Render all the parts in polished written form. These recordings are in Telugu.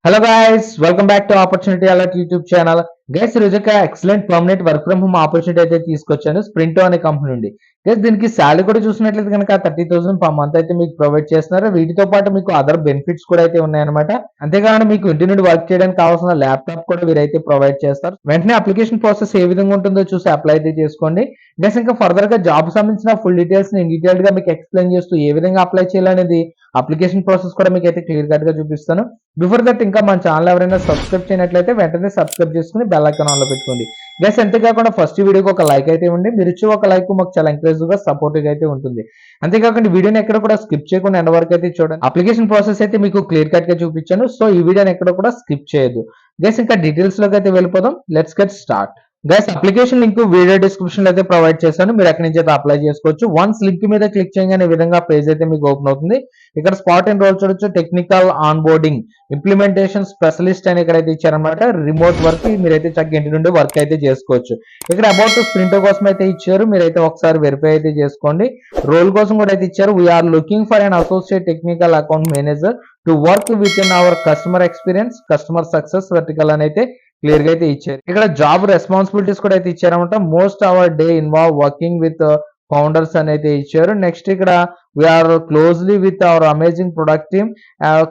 Hello guys, welcome back to opportunity alert YouTube channel. Guys ఈ రోజు ఒక excellent permanent work from home opportunity అయితే తీసుకొచ్చాను స్ప్రింటో అనే కంపెనీ నుండి. గైస్ దీనికి శాలరీ కూడా చూసినట్లయితే కనుక 30,000 పర్ మంత్ అయితే మీకు ప్రొవైడ్ చేస్తున్నారు. వీటితో పాటు మీకు అదర్ బెనిఫిట్స్ కూడా అయితే ఉన్నాయన్నమాట. అంతేకాకుండా మీకు ఇంటి నుండి వర్క్ చేయడానికి కావాల్సిన ల్యాప్టాప్ కూడా వీరైతే ప్రొవైడ్ చేస్తారు. వెంటనే అప్లికేషన్ ప్రాసెస్ ఏ విధంగా ఉంటుందో చూసి అప్లై అయితే చేసుకోండి. గైస్ ఇంకా ఫర్దర్ గా జాబ్ సంబంధించిన ఫుల్ డీటెయిల్స్ నేను డీటెయిల్డ్ గా మీకు ఎక్స్ప్లెయిన్ చేస్తూ ఏ విధంగా అప్లై చేయాలనేది అప్లికేషన్ ప్రాసెస్ కూడా మీకు అయితే క్లియర్ కట్ గా చూపిస్తాను. బిఫోర్ దట్ ఇంకా మన ఛానల్ ఎవరైనా సబ్స్క్రైబ్ చేయనట్లయితే వెంటనే సబ్స్క్రైబ్ చేసుకుని బెల్ ఐకాన్ ఆన్ లో పెట్టుకోండి. గైస్ అంతేకాకుండా ఫస్ట్ వీడియోకి ఒక లైక్ అయితే ఇవ్వండి. మీరు ఇచ్చే ఒక లైక్ మాకు చాలా ఎంకరేజ్ గా సపోర్టివ్ గా అయితే ఉంటుంది. అంతేకాకుండా వీడియోని ఎక్కడ కూడా స్కిప్ చేయకుండా ఎండ్ వరకు అయితే చూడండి. అప్లికేషన్ ప్రాసెస్ అయితే మీకు క్లియర్ కట్ గా చూపించాను. సో ఈ వీడియోని ఎక్కడ కూడా స్కిప్ చేయొద్దు. గైస్ ఇంకా డీటెయిల్స్ లోకి అయితే వెళ్ళిపోదాం. Let's get start. Guys application link video description లో అయితే ప్రొవైడ్ చేశాను. మీరు ఎక్కడి నుంచి అయితే అప్లై చేసుకోవచ్చు. వన్స్ లింక్ మీద క్లిక్ చేయగానే ఈ విధంగా పేజ్ అయితే మీకు ఓపెన్ అవుతుంది. ఇక్కడ స్పాట్ అండ్ రోల్ చూడొచ్చు. Technical on boarding implementation specialist అని ఇక్కడైతే ఇచ్చారనమాట. రిమోట్ వర్క్ మీరైతే చక్కగా ఇంటి నుండి వర్క్ అయితే చేసుకోవచ్చు. ఇక్కడ అబౌట్ స్ప్రింటో కోసం అయితే ఇచ్చారు. మీరైతే ఒకసారి వెరిఫై అయితే చేసుకోండి. రోల్ కోసం కూడా అయితే ఇచ్చారు. We're looking for an associate technical account manager to work with in our customer experience customer success vertical అని అయితే క్లియర్ గా అయితే ఇచ్చారు. ఇక్కడ జాబ్ రెస్పాన్సిబిలిటీస్ కూడా అయితే ఇచ్చారనమాట. Most our day involve working with founders అని అయితే ఇచ్చారు. నెక్స్ట్ ఇక్కడ we're closely with our amazing product team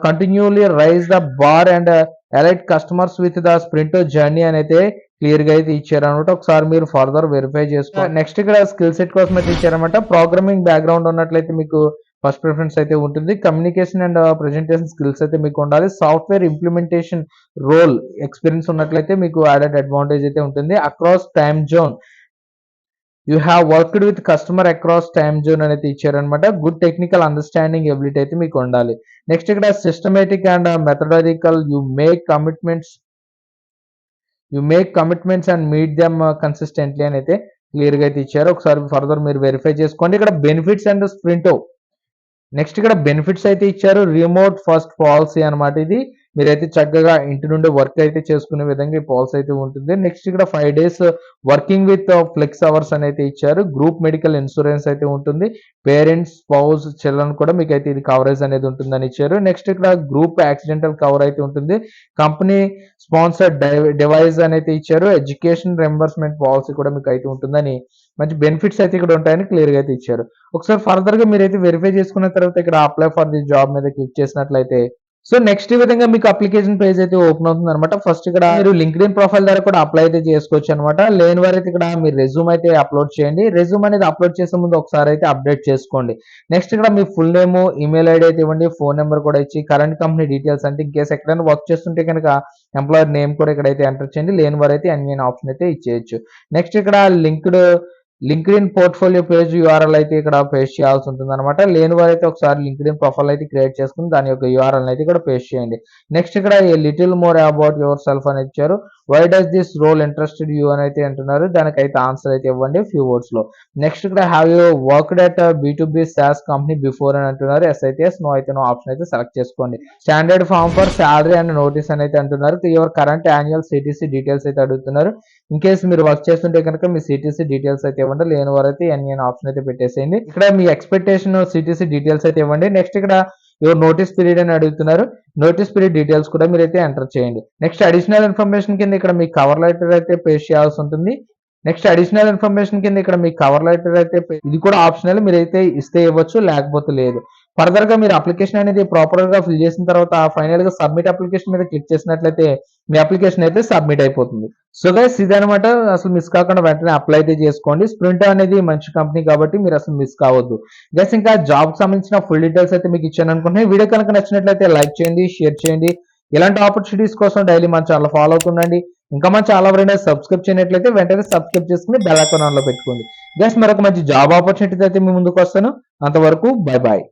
continuously raise the bar and elite customers with the Sprinto journey అని అయితే క్లియర్ గా అయితే ఇచ్చారనమాట. ఒకసారి మీరు ఫర్దర్ వెరిఫై చేసుకోండి. నెక్స్ట్ ఇక్కడ స్కిల్ సెట్ కోసం అయితే ఇచ్చారనమాట. ప్రోగ్రామింగ్ బ్యాక్గ్రౌండ్ ఉన్నట్లయితే మీకు ఫస్ట్ ప్రిఫరెన్స్ అయితే ఉంటుంది. కమ్యూనికేషన్ అండ్ ప్రెజెంటేషన్ స్కిల్స్ అయితే మీకు ఉండాలి. సాఫ్ట్వేర్ ఇంప్లిమెంటేషన్ రోల్ ఎక్స్పీరియన్స్ ఉన్నట్లయితే మీకు యాడెడ్ అడ్వాంటేజ్ అయితే ఉంటుంది. Across time zone you have worked with customer across time zone అనేది ఇచ్చారనమాట. గుడ్ టెక్నికల్ అండర్స్టాండింగ్ ఎబిలిటీ అయితే మీకు ఉండాలి. నెక్స్ట్ ఇక్కడ systematic and methodical you make commitments and meet them consistently అని అయితే క్లియర్ గా అయితే ఇచ్చారు. ఒకసారి ఫర్దర్ మీరు వెరిఫై చేసుకోండి. ఇక్కడ బెనిఫిట్స్ అండ్ స్ప్రింటో నెక్స్ట్ ఇక్కడ బెనిఫిట్స్ అయితే ఇచ్చారు. రిమోట్ ఫస్ట్ పాలసీ అనమాట. ఇది మీరైతే చక్కగా ఇంటి నుండి వర్క్ అయితే చేసుకునే విధంగా ఈ పాలసీ అయితే ఉంటుంది. నెక్స్ట్ ఇక్కడ 5 days working with flex hours అని అయితే ఇచ్చారు. గ్రూప్ మెడికల్ ఇన్సూరెన్స్ అయితే ఉంటుంది. పేరెంట్స్ స్పౌస్ చిల్డ్రన్ కూడా మీకు అయితే ఇది కవరేజ్ అనేది ఉంటుందని ఇచ్చారు. నెక్స్ట్ ఇక్కడ గ్రూప్ యాక్సిడెంటల్ కవర్ అయితే ఉంటుంది. కంపెనీ స్పాన్సర్డ్ డివైస్ అని అయితే ఇచ్చారు. ఎడ్యుకేషన్ రింబర్స్మెంట్ పాలసీ కూడా మీకు అయితే ఉంటుందని మంచి బెనిఫిట్స్ అయితే ఇక్కడ ఉంటాయని క్లియర్ గా అయితే ఇచ్చారు. ఒకసారి ఫర్దర్ గా మీరైతే వెరిఫై చేసుకున్న తర్వాత ఇక్కడ అప్లై ఫర్ ది జాబ్ మీద క్లిక్ చేసినట్లయితే సో నెక్స్ట్ ఈ విధంగా మీకు అప్లికేషన్ పేజ్ అయితే ఓపెన్ అవుతుంది అనమాట. ఫస్ట్ ఇక్కడ మీరు లింక్డ్ఇన్ ప్రొఫైల్ ద్వారా కూడా అప్లై అయితే చేసుకోవచ్చు అనమాట. లేని వారైతే ఇక్కడ మీరు రెజ్యూమ్ అయితే అప్లోడ్ చేయండి. రెజ్యూమ్ అనేది అప్లోడ్ చేసే ముందు ఒకసారి అయితే అప్డేట్ చేసుకోండి. నెక్స్ట్ ఇక్కడ మీ ఫుల్ నేమ్ ఈమెయిల్ ఐడి అయితే ఇవ్వండి. ఫోన్ నెంబర్ కూడా ఇచ్చి కరెంట్ కంపెనీ డీటెయిల్స్ అంటే ఇన్ కేసు ఎక్కడైనా వర్క్ చేస్తుంటే కనుక ఎంప్లాయర్ నేమ్ కూడా ఇక్కడైతే ఎంటర్ చేయండి. లేని వారైతే అన్ని ఆప్షన్ అయితే ఇచ్చేయచ్చు. నెక్స్ట్ ఇక్కడ లింక్డ్ఇన్ పోర్ట్ఫోలియో పేజ్ యూఆర్ఎల్ అయితే ఇక్కడ పేస్ట్ చేయాల్సి ఉంటుంది అనమాట. లేని వారైతే ఒకసారి లింక్డ్ఇన్ ప్రొఫైల్ అయితే క్రియేట్ చేసుకుని దాని యొక్క యూఆర్ఎల్ అయితే ఇక్కడ పేస్ట్ చేయండి. నెక్స్ట్ ఇక్కడ little more about yourself అని ఇచ్చారు. Why does this role interested you అని అయితే అంటున్నారు. దానికైతే ఆన్సర్ అయితే ఇవ్వండి ఫ్యూ వర్డ్స్ లో. నెక్స్ట్ ఇక్కడ have you worked at B2B SaaS company before అని అంటున్నారు. ఎస్ అయితే ఎస్, నో అయితే నో ఆప్షన్ అయితే సెలెక్ట్ చేసుకోండి. Standard form for salary and notice అని అయితే అంటున్నారు. Your current annual CTC details అయితే అడుగుతున్నారు. ఇన్ కేసు మీరు వర్క్ చేస్తుంటే కనుక మీ CTC డీటెయిల్స్ అయితే ఇవ్వండి. లేని వారైతే ఎన్ఎన్ ఆప్షన్ అయితే పెట్టేసేయండి. ఇక్కడ మీ ఎక్స్పెక్టేషన్ CTC డీటెయిల్స్ అయితే ఇవ్వండి. నెక్స్ట్ ఇక్కడ యువర్ నోటీస్ పీరియడ్ అని అడుగుతున్నారు. నోటీస్ పీరియడ్ డీటెయిల్స్ కూడా మీరైతే ఎంటర్ చేయండి. నెక్స్ట్ అడిషనల్ ఇన్ఫర్మేషన్ కింద ఇక్కడ మీ కవర్ లెటర్ అయితే పేస్ట్ చేయాల్సి ఉంటుంది. నెక్స్ట్ అడిషనల్ ఇన్ఫర్మేషన్ కింద ఇక్కడ మీ కవర్ లెటర్ అయితే ఇది కూడా ఆప్షనల్, మీరైతే ఇస్తే ఇవ్వచ్చు లేకపోతే లేదు. ఫర్దర్ గా మీరు అప్లికేషన్ అనేది ప్రాపర్ గా ఫిల్ చేసిన తర్వాత ఫైనల్ గా సబ్మిట్ అప్లికేషన్ మీద క్లిక్ చేసినట్లయితే మీ అప్లికేషన్ అయితే సబ్మిట్ అయిపోతుంది. సో గైస్ ఇదనమాట. అసలు మిస్ కాకుండా వెంటనే అప్లై అయితే చేసుకోండి. స్ప్రింటో అనేది మంచి కంపెనీ కాబట్టి మీరు అసలు మిస్ కావద్దు. గైస్ ఇంకా జాబ్ సంబంధించిన ఫుల్ డీటెయిల్స్ అయితే మీకు ఇచ్చాను అనుకుంటున్నాను. వీడియో కనుక నచ్చినట్లయితే లైక్ చేయండి, షేర్ చేయండి. ఇలాంటి ఆపర్చునిటీస్ కోసం డైలీ మన ఛానల్ ఫాలో అవుతుండండి. ఇంకా మన ఛానల్ ఎవరైనా సబ్స్క్రైబ్ చేయనట్లయితే వెంటనే సబ్స్క్రైబ్ చేసుకుని బెల్ ఐకాన్ ఆన్ లో పెట్టుకోండి. గైస్ మరొక మంచి జాబ్ ఆపర్చునిటీ అయితే మీ ముందుకు వస్తాను. అంతవరకు బై బాయ్.